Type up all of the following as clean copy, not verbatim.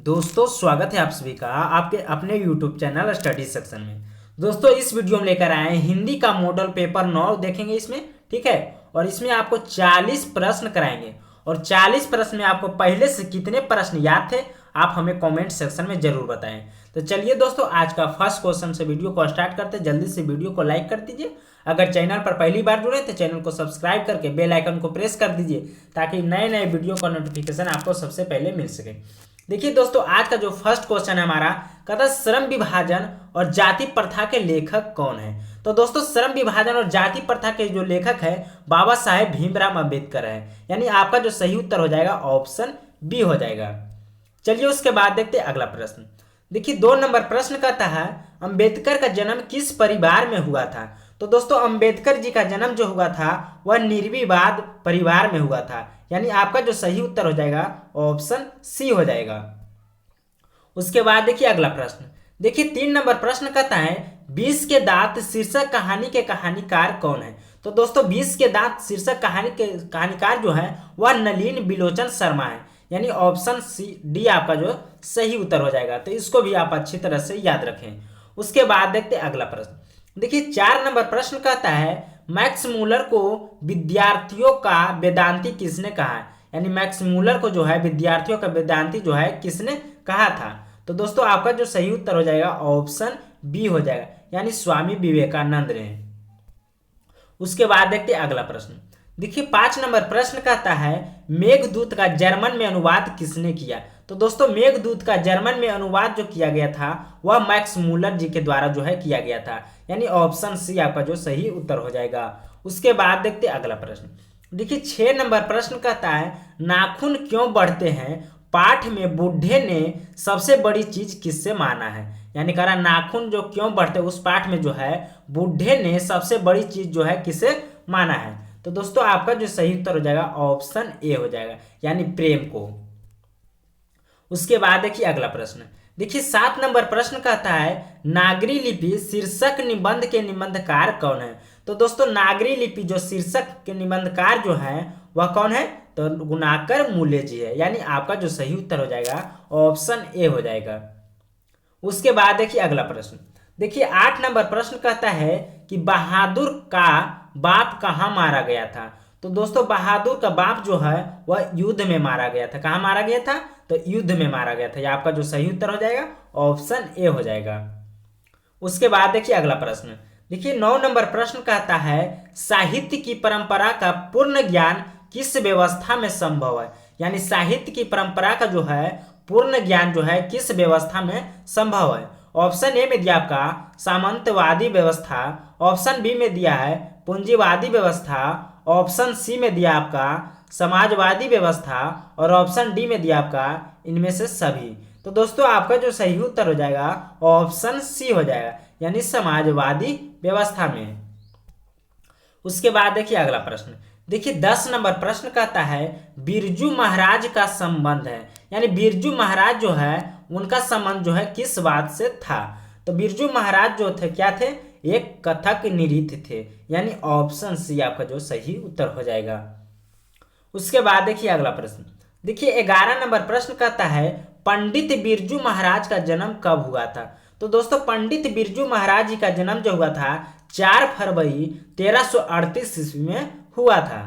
दोस्तों स्वागत है आप सभी का आपके अपने YouTube चैनल स्टडी सेक्शन में। दोस्तों इस वीडियो में लेकर आए हैं हिंदी का मॉडल पेपर 9 देखेंगे इसमें, ठीक है। और इसमें आपको 40 प्रश्न कराएंगे और 40 प्रश्न में आपको पहले से कितने प्रश्न याद थे आप हमें कमेंट सेक्शन में जरूर बताएं। तो चलिए दोस्तों आज का फर्स्ट क्वेश्चन से वीडियो को स्टार्ट करते हैं। जल्दी से वीडियो को लाइक कर दीजिए। अगर चैनल पर पहली बार जुड़े तो चैनल को सब्सक्राइब करके बेल आइकन को प्रेस कर दीजिए ताकि नए नए वीडियो का नोटिफिकेशन आपको सबसे पहले मिल सके। देखिए दोस्तों आज का जो फर्स्ट क्वेश्चन है हमारा, कहता श्रम विभाजन और जाति प्रथा के लेखक कौन है। तो दोस्तों श्रम विभाजन और जाति प्रथा के जो लेखक है बाबा साहेब भीमराव अंबेडकर है, यानी आपका जो सही उत्तर हो जाएगा ऑप्शन बी हो जाएगा। चलिए उसके बाद देखते हैं अगला प्रश्न। देखिए 2 नंबर प्रश्न कहता है अंबेडकर का जन्म किस परिवार में हुआ था। तो दोस्तों अंबेडकर जी का जन्म जो हुआ था वह निर्विवाद परिवार में हुआ था, यानी आपका जो सही उत्तर हो जाएगा ऑप्शन सी हो जाएगा। उसके बाद देखिए अगला प्रश्न। देखिए 3 नंबर प्रश्न कहता है 20 के दांत शीर्षक कहानी के कहानीकार कौन है। तो दोस्तों 20 के दांत शीर्षक कहानी के कहानीकार जो है वह नलिन बिलोचन शर्मा है, यानी ऑप्शन सी डी आपका जो सही उत्तर हो जाएगा। तो इसको भी आप अच्छी तरह से याद रखें। उसके बाद देखते हैं अगला प्रश्न। देखिए 4 नंबर प्रश्न कहता है मैक्स मूलर को विद्यार्थियों का वेदांती किसने कहा है, यानी मैक्स मूलर को जो है विद्यार्थियों का वेदांती जो है किसने कहा था। तो दोस्तों आपका जो सही उत्तर हो जाएगा ऑप्शन बी हो जाएगा, यानी स्वामी विवेकानंद ने। उसके बाद देखते हैं अगला प्रश्न। देखिए 5 नंबर प्रश्न कहता है मेघदूत का जर्मन में अनुवाद किसने किया। तो दोस्तों मेघदूत का जर्मन में अनुवाद जो किया गया था वह मैक्स मूलर जी के द्वारा जो है किया गया था, यानी ऑप्शन सी आपका जो सही उत्तर हो जाएगा। उसके बाद देखते अगला प्रश्न। देखिए 6 नंबर प्रश्न कहता है नाखून क्यों बढ़ते हैं, पाठ में बुढ़े ने सबसे बड़ी चीज किससे माना है। यानी कह रहा नाखून जो क्यों बढ़ते उस पाठ में जो है बुढ़े ने सबसे बड़ी चीज जो है किसे माना है। तो दोस्तों आपका जो सही उत्तर हो जाएगा ऑप्शन ए हो जाएगा, यानी प्रेम को। उसके बाद देखिए अगला प्रश्न। देखिए 7 नंबर प्रश्न कहता है नागरी लिपि शीर्षक निबंध के निबंधकार कौन है। तो दोस्तों नागरी लिपि जो शीर्षक के निबंधकार जो है वह कौन है, तो गुणाकर मूल्य जी है, यानी आपका जो सही उत्तर हो जाएगा ऑप्शन ए हो जाएगा। उसके बाद देखिए अगला प्रश्न। देखिए 8 नंबर प्रश्न कहता है कि बहादुर का बाप कहाँ मारा गया था। तो दोस्तों बहादुर का बाप जो है वह युद्ध में मारा गया था। कहाँ मारा गया था, तो युद्ध में मारा गया था। यह आपका जो सही उत्तर हो जाएगा ऑप्शन ए हो जाएगा। उसके बाद देखिए अगला प्रश्न। देखिए 9 नंबर प्रश्न कहता है साहित्य की परंपरा का पूर्ण ज्ञान किस व्यवस्था में संभव है, यानी साहित्य की परंपरा का जो है पूर्ण ज्ञान जो है किस व्यवस्था में संभव है। ऑप्शन ए में दिया आपका सामंतवादी व्यवस्था, ऑप्शन बी में दिया है पूंजीवादी व्यवस्था, ऑप्शन सी में दिया आपका समाजवादी व्यवस्था और ऑप्शन डी में दिया आपका इनमें से सभी। तो दोस्तों आपका जो सही उत्तर हो जाएगा ऑप्शन सी हो जाएगा, यानी समाजवादी व्यवस्था में। उसके बाद देखिए अगला प्रश्न। देखिए 10 नंबर प्रश्न कहता है बिरजू महाराज का संबंध है, यानी बिरजू महाराज जो है उनका संबंध जो है किस बात से था। तो बिरजू महाराज जो थे क्या थे, एक कथक नृत्य थे, यानी ऑप्शन सी आपका जो सही उत्तर हो जाएगा। उसके बाद देखिए अगला प्रश्न। देखिए 11 नंबर प्रश्न कहता है पंडित बिरजू महाराज का जन्म कब हुआ था। तो दोस्तों पंडित बिरजू महाराज जी का जन्म जो हुआ था 4 फरवरी 1338 ईस्वी में हुआ था।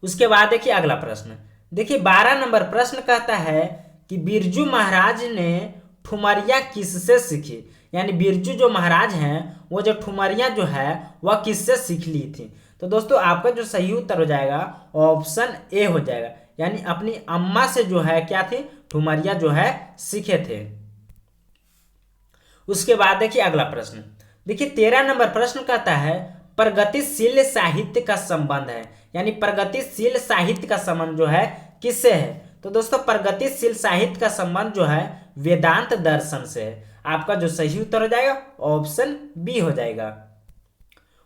उसके बाद देखिए अगला प्रश्न। देखिए 12 नंबर प्रश्न कहता है कि बिरजू महाराज ने ठुमरिया किससे सीखी, यानी बिरजू जो महाराज हैं वो जो ठुमरिया जो है वह किससे सीख ली थी। तो दोस्तों आपका जो सही उत्तर हो जाएगा ऑप्शन ए हो जाएगा, यानी अपनी अम्मा से जो है क्या थे ठुमरिया जो है सीखे थे। उसके बाद देखिए अगला प्रश्न। देखिए 13 नंबर प्रश्न कहता है प्रगतिशील साहित्य का संबंध है, यानी प्रगतिशील साहित्य का संबंध जो है किससे है। तो दोस्तों प्रगतिशील साहित्य का संबंध जो है वेदांत दर्शन से है। आपका जो सही उत्तर हो जाएगा ऑप्शन बी हो जाएगा।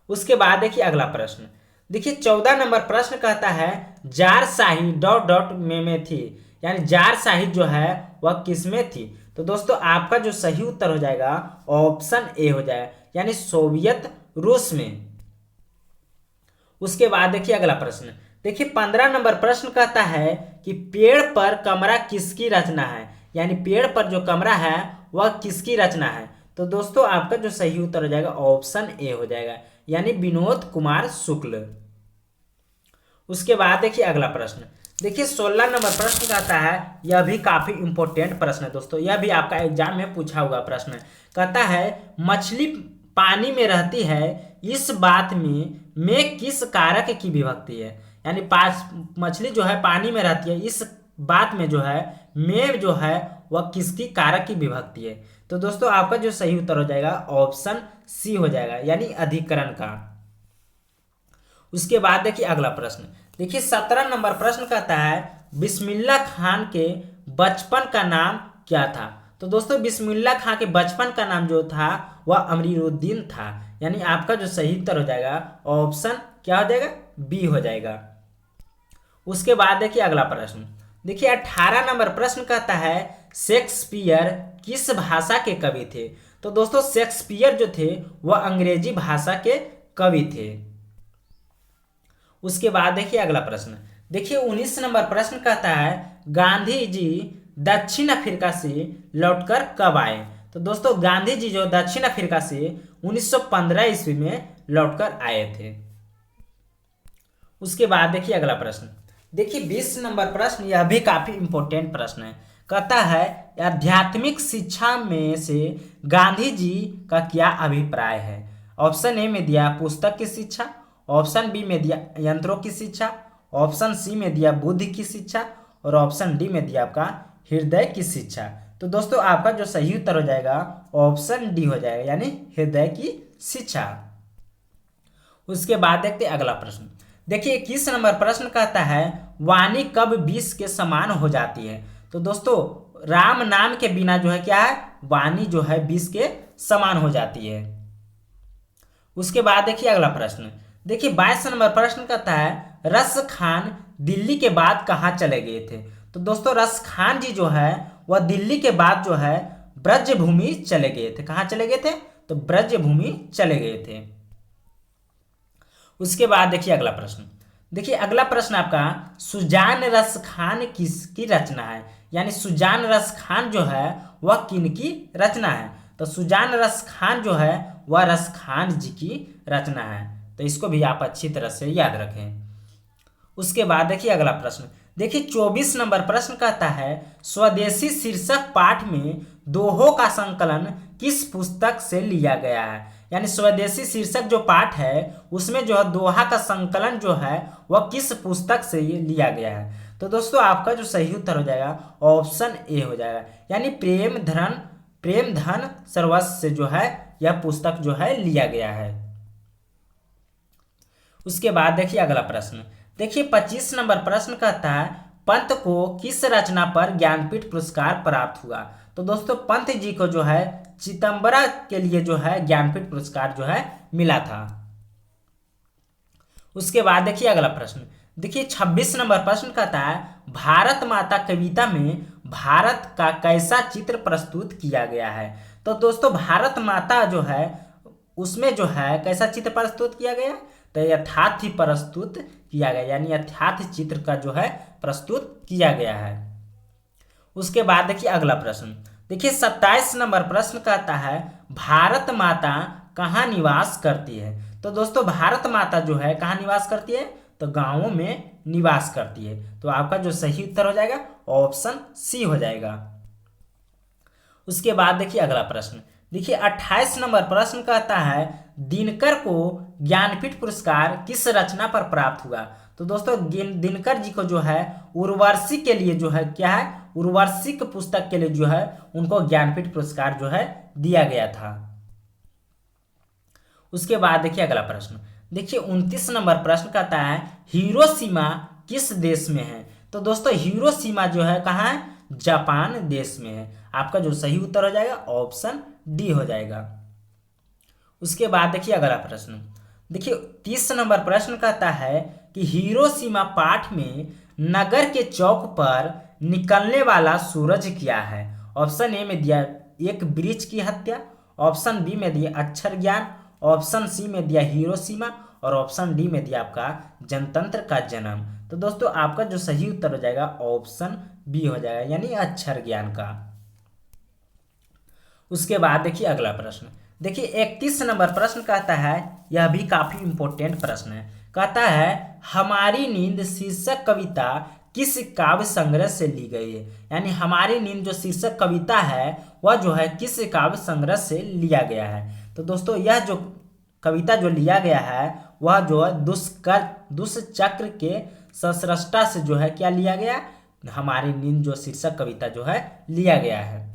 उसके बाद देखिए अगला प्रश्न। देखिए 14 नंबर प्रश्न कहता है जार शाही डॉट डॉट में थी, यानी जार शाही जो है वह किस में थी। तो दोस्तों आपका जो सही उत्तर हो जाएगा ऑप्शन ए हो जाएगा, यानी सोवियत रूस में। उसके बाद देखिए अगला प्रश्न। देखिए 15 नंबर प्रश्न कहता है कि पेड़ पर कमरा किसकी रचना है, यानी पेड़ पर जो कमरा है वह किसकी रचना है। तो दोस्तों आपका जो सही उत्तर हो जाएगा ऑप्शन ए हो जाएगा, यानी विनोद कुमार शुक्ल। उसके बाद देखिए अगला प्रश्न, देखिए 16 नंबर प्रश्न कहता है, यह भी काफी इंपॉर्टेंट प्रश्न है दोस्तों, यह भी आपका एग्जाम में पूछा हुआ प्रश्न है। कहता है मछली पानी में रहती है, इस बात में किस कारक की विभक्ति है, यानी मछली जो है पानी में रहती है, इस बात में जो है में जो है वह किसकी कारक की विभक्ति है। तो दोस्तों आपका जो सही उत्तर हो जाएगा ऑप्शन सी हो जाएगा, यानी अधिकरण का। उसके बाद देखिए अगला प्रश्न, देखिए 17 नंबर प्रश्न कहता है बिस्मिल्लाह खान के बचपन का नाम क्या था। तो दोस्तों बिस्मिल्लाह खान के बचपन का नाम जो था वह अमीरुद्दीन था, यानी आपका जो सही उत्तर हो जाएगा ऑप्शन क्या हो जाएगा, बी हो जाएगा। उसके बाद देखिए अगला प्रश्न, देखिए 18 नंबर प्रश्न कहता है शेक्सपियर किस भाषा के कवि थे। तो दोस्तों शेक्सपियर जो थे वह अंग्रेजी भाषा के कवि थे। उसके बाद देखिए अगला प्रश्न, देखिए 19 नंबर प्रश्न कहता है गांधी जी दक्षिण अफ्रीका से लौटकर कब आए। तो दोस्तों गांधी जी जो दक्षिण अफ्रीका से 1915 ईस्वी में लौटकर आए थे। उसके बाद देखिए अगला प्रश्न, देखिए 20 नंबर प्रश्न, यह भी काफी इंपॉर्टेंट प्रश्न है। कहता है आध्यात्मिक शिक्षा में से गांधी जी का क्या अभिप्राय है। ऑप्शन ए में दिया पुस्तक की शिक्षा, ऑप्शन बी में दिया यंत्रों की शिक्षा, ऑप्शन सी में दिया बुद्धि की शिक्षा, और ऑप्शन डी में दिया आपका हृदय की शिक्षा। तो दोस्तों आपका जो सही उत्तर हो जाएगा ऑप्शन डी हो जाएगा, यानी हृदय की शिक्षा। उसके बाद देखते हैं अगला प्रश्न, देखिए 21 नंबर प्रश्न कहता है वाणी कब 20 के समान हो जाती है। तो दोस्तों राम नाम के बिना जो है क्या है, वाणी जो है 20 के समान हो जाती है। उसके बाद देखिए अगला प्रश्न, देखिए 22 नंबर प्रश्न कहता है रस खान दिल्ली के बाद कहाँ चले गए थे। तो दोस्तों रस खान जी जो है वह दिल्ली के बाद जो है ब्रजभूमि चले गए थे। कहाँ चले गए थे, तो ब्रजभूमि चले गए थे। उसके बाद देखिए अगला प्रश्न, देखिए अगला प्रश्न आपका सुजान रस खान किसकी रचना है, यानी सुजान रस खान जो है वह किनकी रचना है। तो सुजान रस खान जो है वह रस खान जी की रचना है, तो इसको भी आप अच्छी तरह से याद रखें। उसके बाद देखिए अगला प्रश्न, देखिए 24 नंबर प्रश्न कहता है स्वदेशी शीर्षक पाठ में दोहों का संकलन किस पुस्तक से लिया गया है, यानी स्वदेशी शीर्षक जो पाठ है उसमें जो है दोहा का संकलन जो है वह किस पुस्तक से लिया गया है। तो दोस्तों आपका जो सही उत्तर हो जाएगा ऑप्शन ए हो जाएगा, यानी प्रेम धन सर्वस्व से जो है यह पुस्तक जो है लिया गया है। उसके बाद देखिए अगला प्रश्न, देखिए 25 नंबर प्रश्न कहता है पंत को किस रचना पर ज्ञानपीठ पुरस्कार प्राप्त हुआ। तो दोस्तों पंत जी को जो है चिदंबरा के लिए जो है ज्ञानपीठ पुरस्कार जो है मिला था। उसके बाद देखिए अगला प्रश्न, देखिए 26 नंबर प्रश्न कहता है भारत माता कविता में भारत का कैसा चित्र प्रस्तुत किया गया है। तो दोस्तों भारत माता जो है उसमें जो है कैसा चित्र प्रस्तुत किया गया, तो यथार्थ ही प्रस्तुत किया गया, यानी यथार्थ चित्र का जो है प्रस्तुत किया गया है। उसके बाद देखिए अगला प्रश्न, देखिए 27 नंबर प्रश्न कहता है भारत माता कहाँ निवास करती है। तो दोस्तों भारत माता जो है कहाँ निवास करती है, तो गांवों में निवास करती है। तो आपका जो सही उत्तर हो जाएगा ऑप्शन सी हो जाएगा। उसके बाद देखिए अगला प्रश्न, देखिए 28 नंबर प्रश्न कहता है दिनकर को ज्ञानपीठ पुरस्कार किस रचना पर प्राप्त हुआ। तो दोस्तों दिनकर जी को जो है उर्वशी के लिए जो है क्या है, उर्वशी की पुस्तक के लिए जो है उनको ज्ञानपीठ पुरस्कार जो है दिया गया था। उसके बाद देखिए अगला प्रश्न, देखिए 29 नंबर प्रश्न कहता है हिरोशिमा किस देश में है। तो दोस्तों हिरोशिमा जो है कहाँ है, जापान देश में है। आपका जो सही उत्तर हो जाएगा ऑप्शन डी हो जाएगा। उसके बाद देखिए अगला प्रश्न, देखिए 30 नंबर प्रश्न कहता है कि हिरोशिमा पाठ में नगर के चौक पर निकलने वाला सूरज क्या है। ऑप्शन ए में दिया एक वृक्ष की हत्या, ऑप्शन बी में दिया अक्षर ज्ञान, ऑप्शन सी में दिया हिरोशिमा, और ऑप्शन डी में दिया आपका जनतंत्र का जन्म। तो दोस्तों आपका जो सही उत्तर हो जाएगा ऑप्शन बी हो जाएगा, यानी अक्षर ज्ञान का। उसके बाद देखिए अगला प्रश्न, देखिए 31 नंबर प्रश्न कहता है, यह भी काफी इंपॉर्टेंट प्रश्न है। कहता है हमारी नींद शीर्षक कविता किस काव्य संग्रह से ली गई है, यानी हमारी नींद जो शीर्षक कविता है वह जो है किस काव्य संग्रह से लिया गया है। तो दोस्तों यह जो कविता जो लिया गया है वह जो है दुष्चक्र के सस्रष्टा से जो है क्या लिया गया, हमारी नींद जो शीर्षक कविता जो है लिया गया है।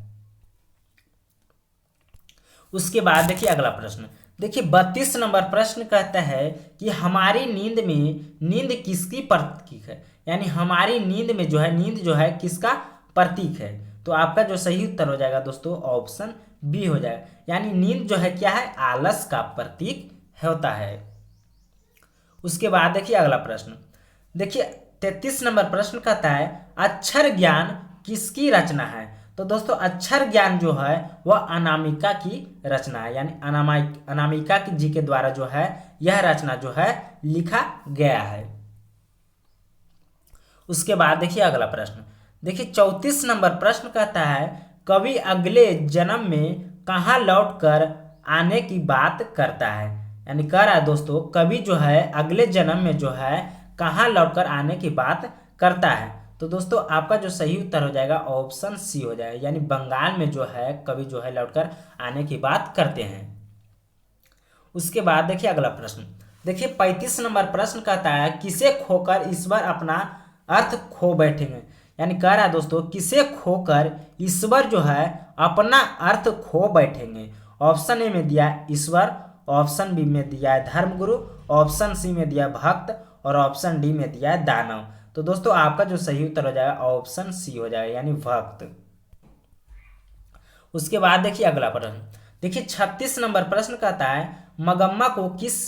उसके बाद देखिए अगला प्रश्न, देखिए 32 नंबर प्रश्न कहता है कि हमारी नींद में नींद किसकी प्रतीक है, यानी हमारी नींद में जो है नींद जो है किसका प्रतीक है। तो आपका जो सही उत्तर हो जाएगा दोस्तों ऑप्शन बी हो जाएगा, यानी नींद जो है क्या है, आलस का प्रतीक होता है। उसके बाद देखिए अगला प्रश्न, देखिए 33 नंबर प्रश्न कहता है अक्षर ज्ञान किसकी रचना है। तो दोस्तों अक्षर ज्ञान जो है वह अनामिका की रचना है, यानी अनामिका जी के द्वारा जो है यह रचना जो है लिखा गया है। उसके बाद देखिए अगला प्रश्न, देखिए 34 नंबर प्रश्न कहता है कवि अगले जन्म में कहाँ लौटकर आने की बात करता है, यानी कह रहा है दोस्तों कवि जो है अगले जन्म में जो है कहाँ लौटकर आने की बात करता है। तो दोस्तों आपका जो सही उत्तर हो जाएगा ऑप्शन सी हो जाएगा, यानी बंगाल में जो है कवि जो है लौटकर आने की बात करते हैं। उसके बाद देखिए अगला प्रश्न, देखिए 35 नंबर प्रश्न कहता है किसे खोकर ईश्वर अपना अर्थ खो बैठेंगे, यानी कह रहा है दोस्तों किसे खोकर ईश्वर जो है अपना अर्थ खो बैठेंगे। ऑप्शन ए में दिया ईश्वर, ऑप्शन बी में दिया है धर्मगुरु, ऑप्शन सी में दिया भक्त और ऑप्शन डी में दिया है दानव। तो दोस्तों आपका जो सही उत्तर हो जाएगा ऑप्शन सी हो जाएगा, यानी भक्त। उसके बाद देखिए अगला प्रश्न, देखिए 36 नंबर प्रश्न कहता है मगम्मा को किस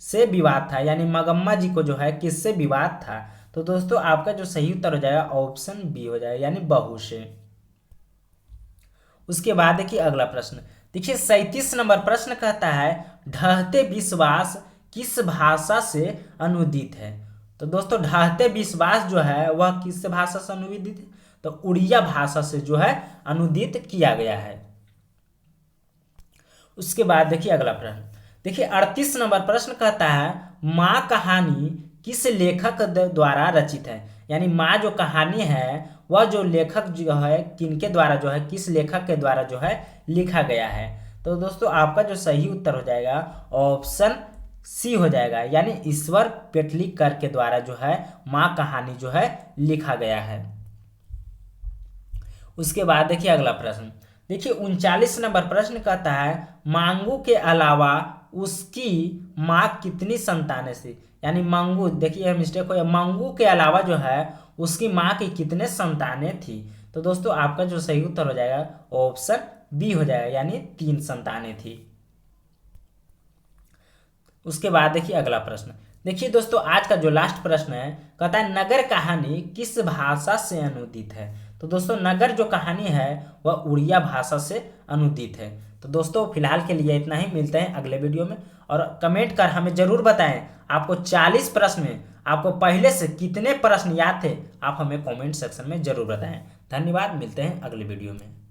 से विवाद था, यानी मगम्मा जी को जो है किससे विवाद था। तो दोस्तों आपका जो सही उत्तर हो जाएगा ऑप्शन बी हो जाएगा, यानी बहू से। उसके बाद देखिए अगला प्रश्न, देखिए 37 नंबर प्रश्न कहता है ढहते विश्वास किस भाषा से अनुदित है। तो दोस्तों ढहते विश्वास जो है वह किस भाषा से अनुदित है, तो उड़िया भाषा से जो है अनुदित किया गया है। उसके बाद देखिए अगला प्रश्न, देखिए 38 नंबर प्रश्न कहता है माँ कहानी किस लेखक द्वारा रचित है, यानी माँ जो कहानी है वह जो लेखक जो है किनके द्वारा जो है किस लेखक के द्वारा जो है लिखा गया है। तो दोस्तों आपका जो सही उत्तर हो जाएगा ऑप्शन सी हो जाएगा, यानी ईश्वर पेटलीकर के द्वारा जो है माँ कहानी जो है लिखा गया है। उसके बाद देखिए अगला प्रश्न, देखिए 39 नंबर प्रश्न कहता है मांगू के अलावा उसकी माँ कितनी संतानें थी, यानी मांगू, देखिए मिस्टेक हो, मांगू के अलावा जो है उसकी माँ की कितने संतानें थी। तो दोस्तों आपका जो सही उत्तर हो जाएगा ऑप्शन बी हो जाएगा, यानी 3 संतानें थी। उसके बाद देखिए अगला प्रश्न, देखिए दोस्तों आज का जो लास्ट प्रश्न है कहता है नगर कहानी किस भाषा से अनुदित है। तो दोस्तों नगर जो कहानी है वह उड़िया भाषा से अनुदित है। तो दोस्तों फिलहाल के लिए इतना ही, मिलते हैं अगले वीडियो में। और कमेंट कर हमें जरूर बताएं आपको 40 प्रश्न में आपको पहले से कितने प्रश्न याद थे, आप हमें कमेंट सेक्शन में जरूर बताएं। धन्यवाद, मिलते हैं अगले वीडियो में।